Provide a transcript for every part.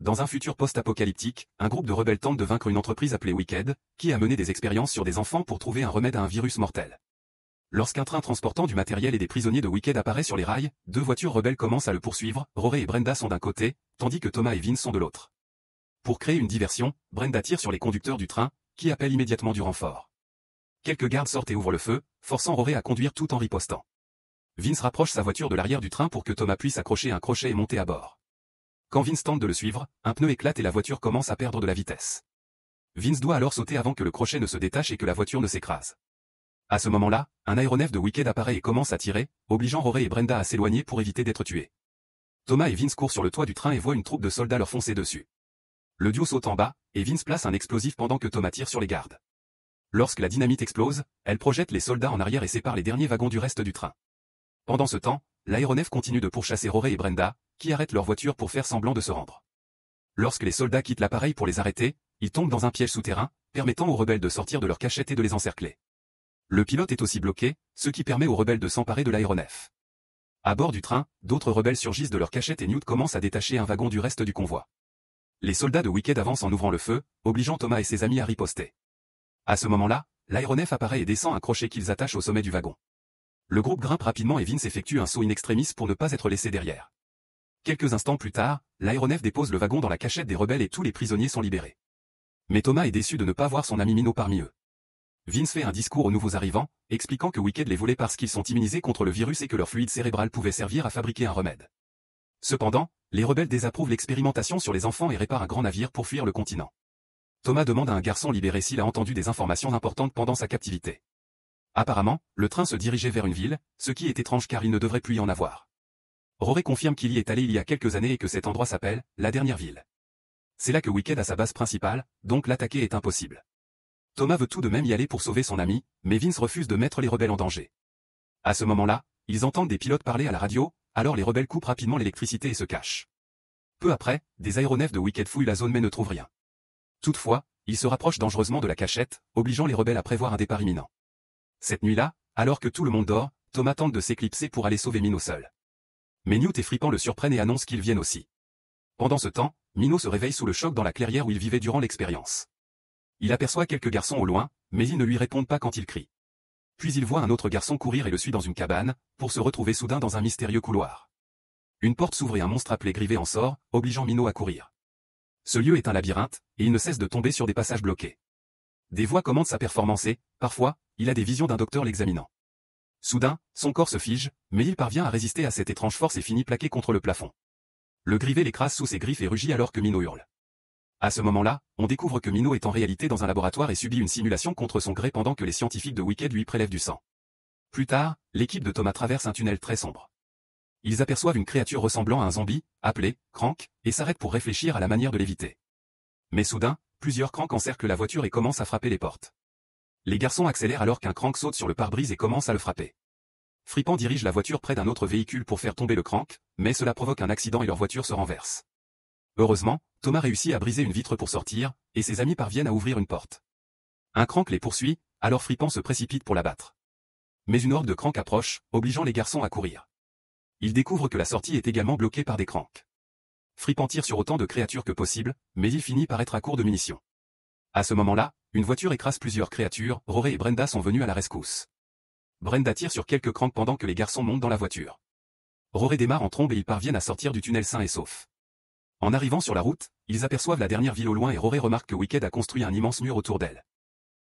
dans un futur post-apocalyptique, un groupe de rebelles tente de vaincre une entreprise appelée Wicked, qui a mené des expériences sur des enfants pour trouver un remède à un virus mortel. Lorsqu'un train transportant du matériel et des prisonniers de Wicked apparaît sur les rails, deux voitures rebelles commencent à le poursuivre, Rory et Brenda sont d'un côté, tandis que Thomas et Vince sont de l'autre. Pour créer une diversion, Brenda tire sur les conducteurs du train, qui appellent immédiatement du renfort. Quelques gardes sortent et ouvrent le feu, forçant Rory à conduire tout en ripostant. Vince rapproche sa voiture de l'arrière du train pour que Thomas puisse accrocher un crochet et monter à bord. Quand Vince tente de le suivre, un pneu éclate et la voiture commence à perdre de la vitesse. Vince doit alors sauter avant que le crochet ne se détache et que la voiture ne s'écrase. À ce moment-là, un aéronef de Wicked apparaît et commence à tirer, obligeant Rory et Brenda à s'éloigner pour éviter d'être tués. Thomas et Vince courent sur le toit du train et voient une troupe de soldats leur foncer dessus. Le duo saute en bas, et Vince place un explosif pendant que Thomas tire sur les gardes. Lorsque la dynamite explose, elle projette les soldats en arrière et sépare les derniers wagons du reste du train. Pendant ce temps, l'aéronef continue de pourchasser Rory et Brenda, qui arrêtent leur voiture pour faire semblant de se rendre. Lorsque les soldats quittent l'appareil pour les arrêter, ils tombent dans un piège souterrain, permettant aux rebelles de sortir de leur cachette et de les encercler. Le pilote est aussi bloqué, ce qui permet aux rebelles de s'emparer de l'aéronef. À bord du train, d'autres rebelles surgissent de leur cachette et Newt commence à détacher un wagon du reste du convoi. Les soldats de Wicked avancent en ouvrant le feu, obligeant Thomas et ses amis à riposter. À ce moment-là, l'aéronef apparaît et descend un crochet qu'ils attachent au sommet du wagon. Le groupe grimpe rapidement et Vince effectue un saut in extremis pour ne pas être laissé derrière. Quelques instants plus tard, l'aéronef dépose le wagon dans la cachette des rebelles et tous les prisonniers sont libérés. Mais Thomas est déçu de ne pas voir son ami Minot parmi eux. Vince fait un discours aux nouveaux arrivants, expliquant que Wicked les volait parce qu'ils sont immunisés contre le virus et que leur fluide cérébral pouvait servir à fabriquer un remède. Cependant, les rebelles désapprouvent l'expérimentation sur les enfants et réparent un grand navire pour fuir le continent. Thomas demande à un garçon libéré s'il a entendu des informations importantes pendant sa captivité. Apparemment, le train se dirigeait vers une ville, ce qui est étrange car il ne devrait plus y en avoir. Rory confirme qu'il y est allé il y a quelques années et que cet endroit s'appelle la dernière ville. C'est là que Wicked a sa base principale, donc l'attaquer est impossible. Thomas veut tout de même y aller pour sauver son ami, mais Vince refuse de mettre les rebelles en danger. À ce moment-là, ils entendent des pilotes parler à la radio, alors les rebelles coupent rapidement l'électricité et se cachent. Peu après, des aéronefs de Wicked fouillent la zone mais ne trouvent rien. Toutefois, ils se rapprochent dangereusement de la cachette, obligeant les rebelles à prévoir un départ imminent. Cette nuit-là, alors que tout le monde dort, Thomas tente de s'éclipser pour aller sauver Minot seul. Mais Newt et Frippan le surprennent et annoncent qu'ils viennent aussi. Pendant ce temps, Minot se réveille sous le choc dans la clairière où il vivait durant l'expérience. Il aperçoit quelques garçons au loin, mais ils ne lui répondent pas quand il crie. Puis il voit un autre garçon courir et le suit dans une cabane, pour se retrouver soudain dans un mystérieux couloir. Une porte s'ouvre et un monstre appelé Grivé en sort, obligeant Minot à courir. Ce lieu est un labyrinthe, et il ne cesse de tomber sur des passages bloqués. Des voix commandent sa performance et, parfois, il a des visions d'un docteur l'examinant. Soudain, son corps se fige, mais il parvient à résister à cette étrange force et finit plaqué contre le plafond. Le Grivé l'écrase sous ses griffes et rugit alors que Minot hurle. À ce moment-là, on découvre que Minot est en réalité dans un laboratoire et subit une simulation contre son gré pendant que les scientifiques de Wicked lui prélèvent du sang. Plus tard, l'équipe de Thomas traverse un tunnel très sombre. Ils aperçoivent une créature ressemblant à un zombie, appelée Crank, et s'arrêtent pour réfléchir à la manière de l'éviter. Mais soudain, plusieurs Cranks encerclent la voiture et commencent à frapper les portes. Les garçons accélèrent alors qu'un Crank saute sur le pare-brise et commence à le frapper. Frippan dirige la voiture près d'un autre véhicule pour faire tomber le Crank, mais cela provoque un accident et leur voiture se renverse. Heureusement, Thomas réussit à briser une vitre pour sortir, et ses amis parviennent à ouvrir une porte. Un Crank les poursuit, alors Frippan se précipite pour l'abattre. Mais une horde de Cranks approche, obligeant les garçons à courir. Ils découvrent que la sortie est également bloquée par des Cranks. Frippan tire sur autant de créatures que possible, mais il finit par être à court de munitions. À ce moment-là, une voiture écrase plusieurs créatures, Rory et Brenda sont venus à la rescousse. Brenda tire sur quelques Cranks pendant que les garçons montent dans la voiture. Rory démarre en trombe et ils parviennent à sortir du tunnel sains et saufs. En arrivant sur la route, ils aperçoivent la dernière ville au loin et Rory remarque que Wicked a construit un immense mur autour d'elle.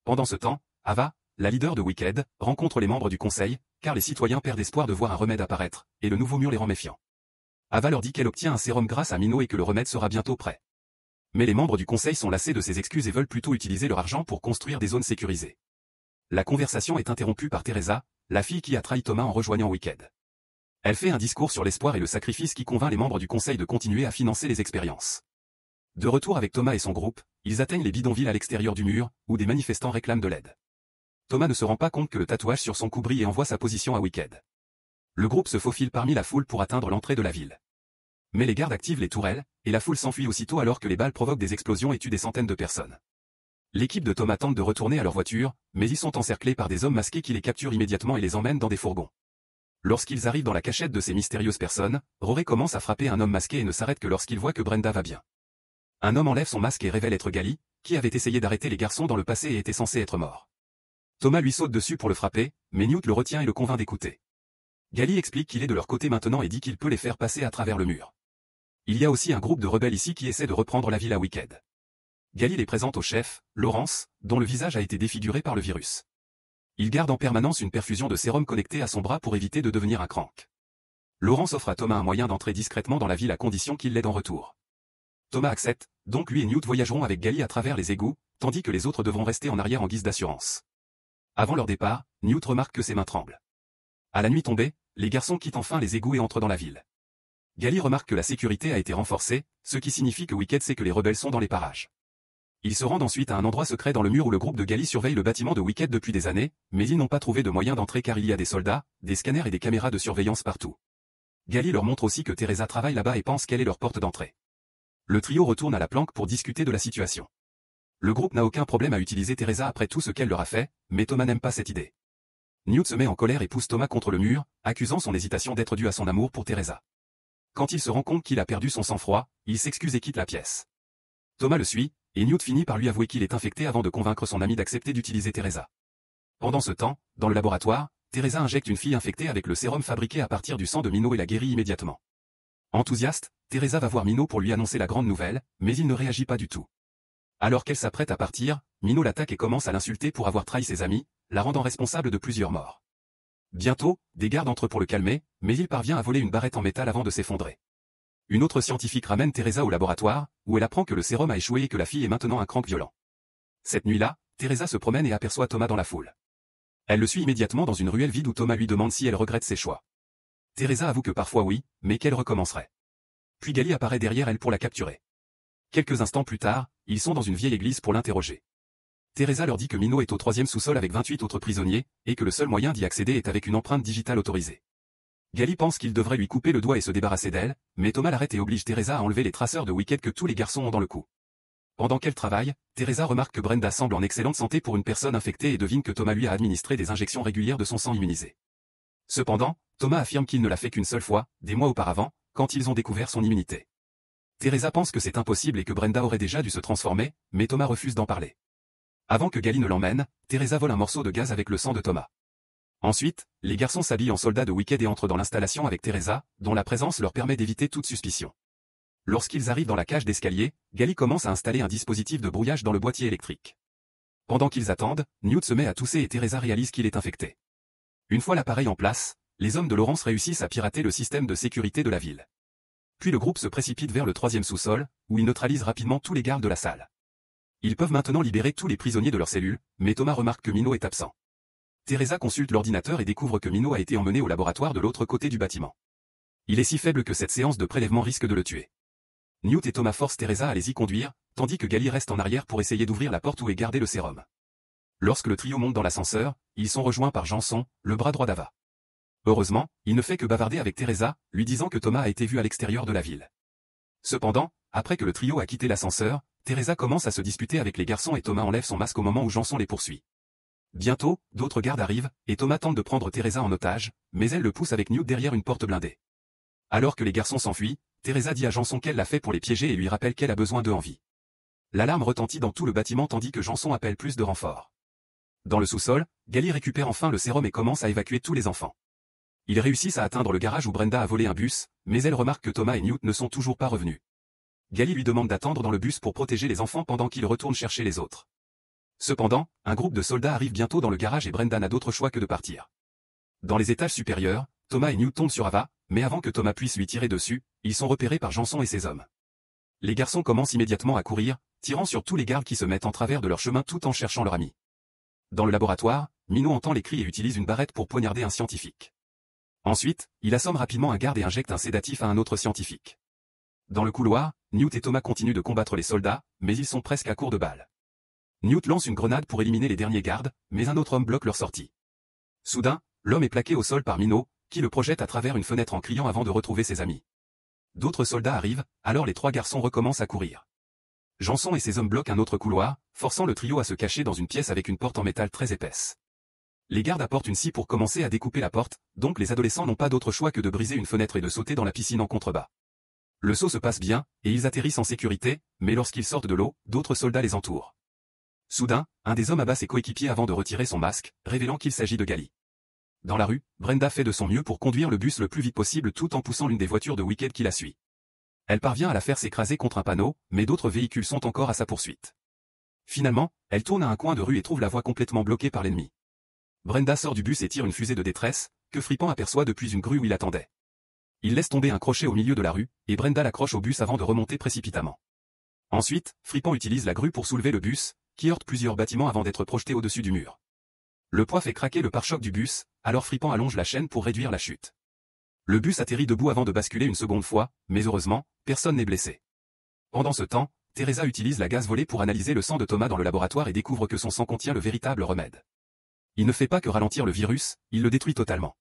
Pendant ce temps, Ava, la leader de Wicked, rencontre les membres du conseil, car les citoyens perdent espoir de voir un remède apparaître, et le nouveau mur les rend méfiants. Ava leur dit qu'elle obtient un sérum grâce à Minot et que le remède sera bientôt prêt. Mais les membres du conseil sont lassés de ces excuses et veulent plutôt utiliser leur argent pour construire des zones sécurisées. La conversation est interrompue par Teresa, la fille qui a trahi Thomas en rejoignant Wicked. Elle fait un discours sur l'espoir et le sacrifice qui convainc les membres du conseil de continuer à financer les expériences. De retour avec Thomas et son groupe, ils atteignent les bidonvilles à l'extérieur du mur, où des manifestants réclament de l'aide. Thomas ne se rend pas compte que le tatouage sur son cou brille et envoie sa position à Wicked. Le groupe se faufile parmi la foule pour atteindre l'entrée de la ville. Mais les gardes activent les tourelles, et la foule s'enfuit aussitôt alors que les balles provoquent des explosions et tuent des centaines de personnes. L'équipe de Thomas tente de retourner à leur voiture, mais ils sont encerclés par des hommes masqués qui les capturent immédiatement et les emmènent dans des fourgons. Lorsqu'ils arrivent dans la cachette de ces mystérieuses personnes, Rory commence à frapper un homme masqué et ne s'arrête que lorsqu'il voit que Brenda va bien. Un homme enlève son masque et révèle être Gali, qui avait essayé d'arrêter les garçons dans le passé et était censé être mort. Thomas lui saute dessus pour le frapper, mais Newt le retient et le convainc d'écouter. Gali explique qu'il est de leur côté maintenant et dit qu'il peut les faire passer à travers le mur. Il y a aussi un groupe de rebelles ici qui essaie de reprendre la ville à Wicked. Gali les présente au chef, Lawrence, dont le visage a été défiguré par le virus. Il garde en permanence une perfusion de sérum connectée à son bras pour éviter de devenir un crank. Lawrence offre à Thomas un moyen d'entrer discrètement dans la ville à condition qu'il l'aide en retour. Thomas accepte, donc lui et Newt voyageront avec Gali à travers les égouts, tandis que les autres devront rester en arrière en guise d'assurance. Avant leur départ, Newt remarque que ses mains tremblent. À la nuit tombée, les garçons quittent enfin les égouts et entrent dans la ville. Gali remarque que la sécurité a été renforcée, ce qui signifie que Wicked sait que les rebelles sont dans les parages. Ils se rendent ensuite à un endroit secret dans le mur où le groupe de Gali surveille le bâtiment de Wicked depuis des années, mais ils n'ont pas trouvé de moyen d'entrer car il y a des soldats, des scanners et des caméras de surveillance partout. Gali leur montre aussi que Teresa travaille là-bas et pense qu'elle est leur porte d'entrée. Le trio retourne à la planque pour discuter de la situation. Le groupe n'a aucun problème à utiliser Teresa après tout ce qu'elle leur a fait, mais Thomas n'aime pas cette idée. Newt se met en colère et pousse Thomas contre le mur, accusant son hésitation d'être due à son amour pour Teresa. Quand il se rend compte qu'il a perdu son sang-froid, il s'excuse et quitte la pièce. Thomas le suit, et Newt finit par lui avouer qu'il est infecté avant de convaincre son ami d'accepter d'utiliser Teresa. Pendant ce temps, dans le laboratoire, Teresa injecte une fille infectée avec le sérum fabriqué à partir du sang de Minot et la guérit immédiatement. Enthousiaste, Teresa va voir Minot pour lui annoncer la grande nouvelle, mais il ne réagit pas du tout. Alors qu'elle s'apprête à partir, Minot l'attaque et commence à l'insulter pour avoir trahi ses amis, la rendant responsable de plusieurs morts. Bientôt, des gardes entrent pour le calmer, mais il parvient à voler une barrette en métal avant de s'effondrer. Une autre scientifique ramène Teresa au laboratoire, où elle apprend que le sérum a échoué et que la fille est maintenant un crank violent. Cette nuit-là, Teresa se promène et aperçoit Thomas dans la foule. Elle le suit immédiatement dans une ruelle vide où Thomas lui demande si elle regrette ses choix. Teresa avoue que parfois oui, mais qu'elle recommencerait. Puis Gali apparaît derrière elle pour la capturer. Quelques instants plus tard, ils sont dans une vieille église pour l'interroger. Teresa leur dit que Minot est au 3e sous-sol avec 28 autres prisonniers, et que le seul moyen d'y accéder est avec une empreinte digitale autorisée. Gali pense qu'il devrait lui couper le doigt et se débarrasser d'elle, mais Thomas l'arrête et oblige Teresa à enlever les traceurs de Wicked que tous les garçons ont dans le cou. Pendant qu'elle travaille, Teresa remarque que Brenda semble en excellente santé pour une personne infectée et devine que Thomas lui a administré des injections régulières de son sang immunisé. Cependant, Thomas affirme qu'il ne l'a fait qu'une seule fois, des mois auparavant, quand ils ont découvert son immunité. Teresa pense que c'est impossible et que Brenda aurait déjà dû se transformer, mais Thomas refuse d'en parler. Avant que Gali ne l'emmène, Teresa vole un morceau de gaz avec le sang de Thomas. Ensuite, les garçons s'habillent en soldats de Wicked et entrent dans l'installation avec Teresa, dont la présence leur permet d'éviter toute suspicion. Lorsqu'ils arrivent dans la cage d'escalier, Gali commence à installer un dispositif de brouillage dans le boîtier électrique. Pendant qu'ils attendent, Newt se met à tousser et Teresa réalise qu'il est infecté. Une fois l'appareil en place, les hommes de Lawrence réussissent à pirater le système de sécurité de la ville. Puis le groupe se précipite vers le 3e sous-sol, où ils neutralisent rapidement tous les gardes de la salle. Ils peuvent maintenant libérer tous les prisonniers de leur cellule, mais Thomas remarque que Minot est absent. Teresa consulte l'ordinateur et découvre que Minot a été emmené au laboratoire de l'autre côté du bâtiment. Il est si faible que cette séance de prélèvement risque de le tuer. Newt et Thomas forcent Teresa à les y conduire, tandis que Gali reste en arrière pour essayer d'ouvrir la porte où est gardé le sérum. Lorsque le trio monte dans l'ascenseur, ils sont rejoints par Janson, le bras droit d'Ava. Heureusement, il ne fait que bavarder avec Teresa, lui disant que Thomas a été vu à l'extérieur de la ville. Cependant, après que le trio a quitté l'ascenseur, Teresa commence à se disputer avec les garçons et Thomas enlève son masque au moment où Janson les poursuit. Bientôt, d'autres gardes arrivent, et Thomas tente de prendre Teresa en otage, mais elle le pousse avec Newt derrière une porte blindée. Alors que les garçons s'enfuient, Teresa dit à Janson qu'elle l'a fait pour les piéger et lui rappelle qu'elle a besoin d'eux en vie. L'alarme retentit dans tout le bâtiment tandis que Janson appelle plus de renforts. Dans le sous-sol, Gali récupère enfin le sérum et commence à évacuer tous les enfants. Ils réussissent à atteindre le garage où Brenda a volé un bus, mais elle remarque que Thomas et Newt ne sont toujours pas revenus. Gali lui demande d'attendre dans le bus pour protéger les enfants pendant qu'il retourne chercher les autres. Cependant, un groupe de soldats arrive bientôt dans le garage et Brenda n'a d'autre choix que de partir. Dans les étages supérieurs, Thomas et Newt tombent sur Ava, mais avant que Thomas puisse lui tirer dessus, ils sont repérés par Janson et ses hommes. Les garçons commencent immédiatement à courir, tirant sur tous les gardes qui se mettent en travers de leur chemin tout en cherchant leur ami. Dans le laboratoire, Minot entend les cris et utilise une barrette pour poignarder un scientifique. Ensuite, il assomme rapidement un garde et injecte un sédatif à un autre scientifique. Dans le couloir, Newt et Thomas continuent de combattre les soldats, mais ils sont presque à court de balles. Newt lance une grenade pour éliminer les derniers gardes, mais un autre homme bloque leur sortie. Soudain, l'homme est plaqué au sol par Minot, qui le projette à travers une fenêtre en criant avant de retrouver ses amis. D'autres soldats arrivent, alors les 3 garçons recommencent à courir. Janson et ses hommes bloquent un autre couloir, forçant le trio à se cacher dans une pièce avec une porte en métal très épaisse. Les gardes apportent une scie pour commencer à découper la porte, donc les adolescents n'ont pas d'autre choix que de briser une fenêtre et de sauter dans la piscine en contrebas. Le saut se passe bien, et ils atterrissent en sécurité, mais lorsqu'ils sortent de l'eau, d'autres soldats les entourent. Soudain, un des hommes abat ses coéquipiers avant de retirer son masque, révélant qu'il s'agit de Gally. Dans la rue, Brenda fait de son mieux pour conduire le bus le plus vite possible tout en poussant l'une des voitures de Wicked qui la suit. Elle parvient à la faire s'écraser contre un panneau, mais d'autres véhicules sont encore à sa poursuite. Finalement, elle tourne à un coin de rue et trouve la voie complètement bloquée par l'ennemi. Brenda sort du bus et tire une fusée de détresse, que Fripon aperçoit depuis une grue où il attendait. Il laisse tomber un crochet au milieu de la rue, et Brenda l'accroche au bus avant de remonter précipitamment. Ensuite, Fripon utilise la grue pour soulever le bus, qui heurte plusieurs bâtiments avant d'être projeté au-dessus du mur. Le poids fait craquer le pare-choc du bus, alors Fripon allonge la chaîne pour réduire la chute. Le bus atterrit debout avant de basculer une seconde fois, mais heureusement, personne n'est blessé. Pendant ce temps, Teresa utilise la gaz volée pour analyser le sang de Thomas dans le laboratoire et découvre que son sang contient le véritable remède. Il ne fait pas que ralentir le virus, il le détruit totalement.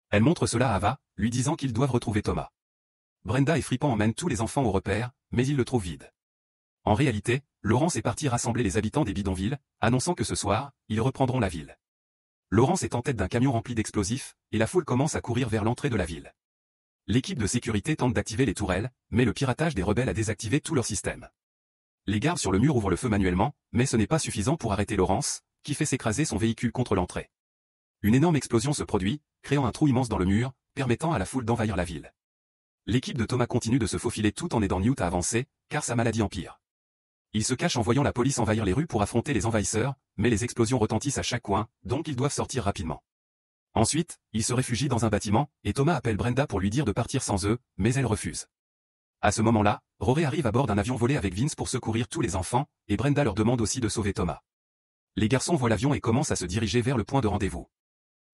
Elle montre cela à Ava, lui disant qu'ils doivent retrouver Thomas. Brenda et Fripon emmènent tous les enfants au repère, mais ils le trouvent vide. En réalité, Laurence est parti rassembler les habitants des bidonvilles, annonçant que ce soir, ils reprendront la ville. Laurence est en tête d'un camion rempli d'explosifs, et la foule commence à courir vers l'entrée de la ville. L'équipe de sécurité tente d'activer les tourelles, mais le piratage des rebelles a désactivé tout leur système. Les gardes sur le mur ouvrent le feu manuellement, mais ce n'est pas suffisant pour arrêter Laurence, qui fait s'écraser son véhicule contre l'entrée. Une énorme explosion se produit, créant un trou immense dans le mur, permettant à la foule d'envahir la ville. L'équipe de Thomas continue de se faufiler tout en aidant Newt à avancer, car sa maladie empire. Il se cache en voyant la police envahir les rues pour affronter les envahisseurs, mais les explosions retentissent à chaque coin, donc ils doivent sortir rapidement. Ensuite, ils se réfugient dans un bâtiment, et Thomas appelle Brenda pour lui dire de partir sans eux, mais elle refuse. À ce moment-là, Rory arrive à bord d'un avion volé avec Vince pour secourir tous les enfants, et Brenda leur demande aussi de sauver Thomas. Les garçons voient l'avion et commencent à se diriger vers le point de rendez-vous.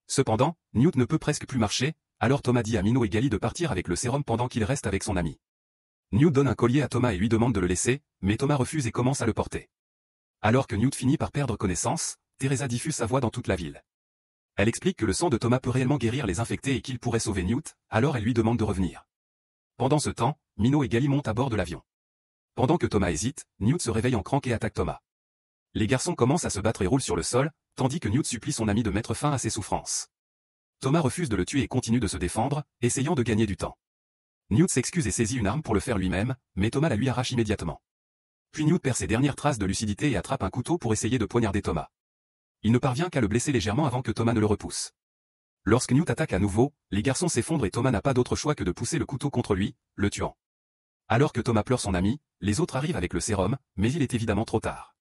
Cependant, Newt ne peut presque plus marcher, alors Thomas dit à Minot et Gally de partir avec le sérum pendant qu'il reste avec son ami. Newt donne un collier à Thomas et lui demande de le laisser, mais Thomas refuse et commence à le porter. Alors que Newt finit par perdre connaissance, Teresa diffuse sa voix dans toute la ville. Elle explique que le sang de Thomas peut réellement guérir les infectés et qu'il pourrait sauver Newt, alors elle lui demande de revenir. Pendant ce temps, Minot et Gally montent à bord de l'avion. Pendant que Thomas hésite, Newt se réveille en cranque et attaque Thomas. Les garçons commencent à se battre et roulent sur le sol, tandis que Newt supplie son ami de mettre fin à ses souffrances. Thomas refuse de le tuer et continue de se défendre, essayant de gagner du temps. Newt s'excuse et saisit une arme pour le faire lui-même, mais Thomas la lui arrache immédiatement. Puis Newt perd ses dernières traces de lucidité et attrape un couteau pour essayer de poignarder Thomas. Il ne parvient qu'à le blesser légèrement avant que Thomas ne le repousse. Lorsque Newt attaque à nouveau, les garçons s'effondrent et Thomas n'a pas d'autre choix que de pousser le couteau contre lui, le tuant. Alors que Thomas pleure son ami, les autres arrivent avec le sérum, mais il est évidemment trop tard.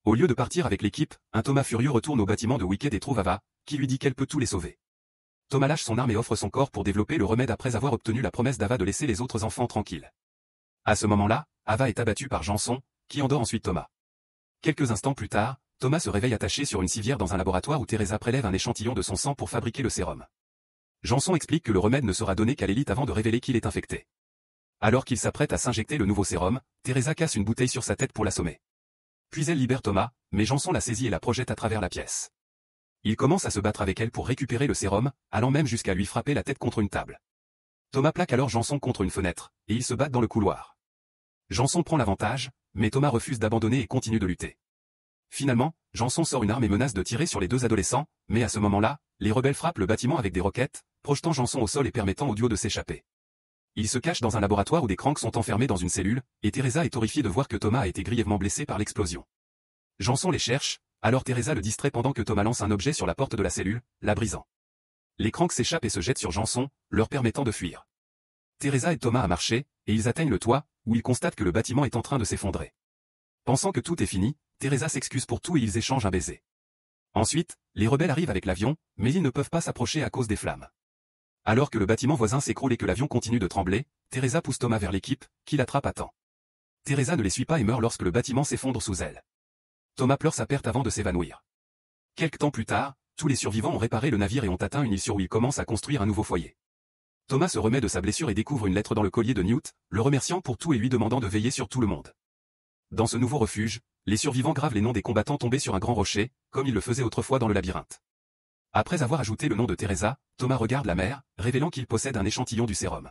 Au lieu de partir avec l'équipe, un Thomas furieux retourne au bâtiment de Wicked et trouve Ava, qui lui dit qu'elle peut tous les sauver. Thomas lâche son arme et offre son corps pour développer le remède après avoir obtenu la promesse d'Ava de laisser les autres enfants tranquilles. À ce moment-là, Ava est abattue par Janson, qui endort ensuite Thomas. Quelques instants plus tard, Thomas se réveille attaché sur une civière dans un laboratoire où Teresa prélève un échantillon de son sang pour fabriquer le sérum. Janson explique que le remède ne sera donné qu'à l'élite avant de révéler qu'il est infecté. Alors qu'il s'apprête à s'injecter le nouveau sérum, Teresa casse une bouteille sur sa tête pour l'assommer. Puis elle libère Thomas, mais Janson la saisit et la projette à travers la pièce. Il commence à se battre avec elle pour récupérer le sérum, allant même jusqu'à lui frapper la tête contre une table. Thomas plaque alors Janson contre une fenêtre, et ils se battent dans le couloir. Janson prend l'avantage, mais Thomas refuse d'abandonner et continue de lutter. Finalement, Janson sort une arme et menace de tirer sur les deux adolescents, mais à ce moment-là, les rebelles frappent le bâtiment avec des roquettes, projetant Janson au sol et permettant au duo de s'échapper. Ils se cachent dans un laboratoire où des cranks sont enfermés dans une cellule, et Teresa est horrifiée de voir que Thomas a été grièvement blessé par l'explosion. Janson les cherche, alors Teresa le distrait pendant que Thomas lance un objet sur la porte de la cellule, la brisant. Les cranks s'échappent et se jettent sur Janson, leur permettant de fuir. Teresa aide Thomas à marcher, et ils atteignent le toit, où ils constatent que le bâtiment est en train de s'effondrer. Pensant que tout est fini, Teresa s'excuse pour tout et ils échangent un baiser. Ensuite, les rebelles arrivent avec l'avion, mais ils ne peuvent pas s'approcher à cause des flammes. Alors que le bâtiment voisin s'écroule et que l'avion continue de trembler, Teresa pousse Thomas vers l'équipe, qui l'attrape à temps. Teresa ne les suit pas et meurt lorsque le bâtiment s'effondre sous elle. Thomas pleure sa perte avant de s'évanouir. Quelque temps plus tard, tous les survivants ont réparé le navire et ont atteint une île sur où ils commencent à construire un nouveau foyer. Thomas se remet de sa blessure et découvre une lettre dans le collier de Newt, le remerciant pour tout et lui demandant de veiller sur tout le monde. Dans ce nouveau refuge, les survivants gravent les noms des combattants tombés sur un grand rocher, comme ils le faisaient autrefois dans le labyrinthe. Après avoir ajouté le nom de Teresa, Thomas regarde la mer, révélant qu'il possède un échantillon du sérum.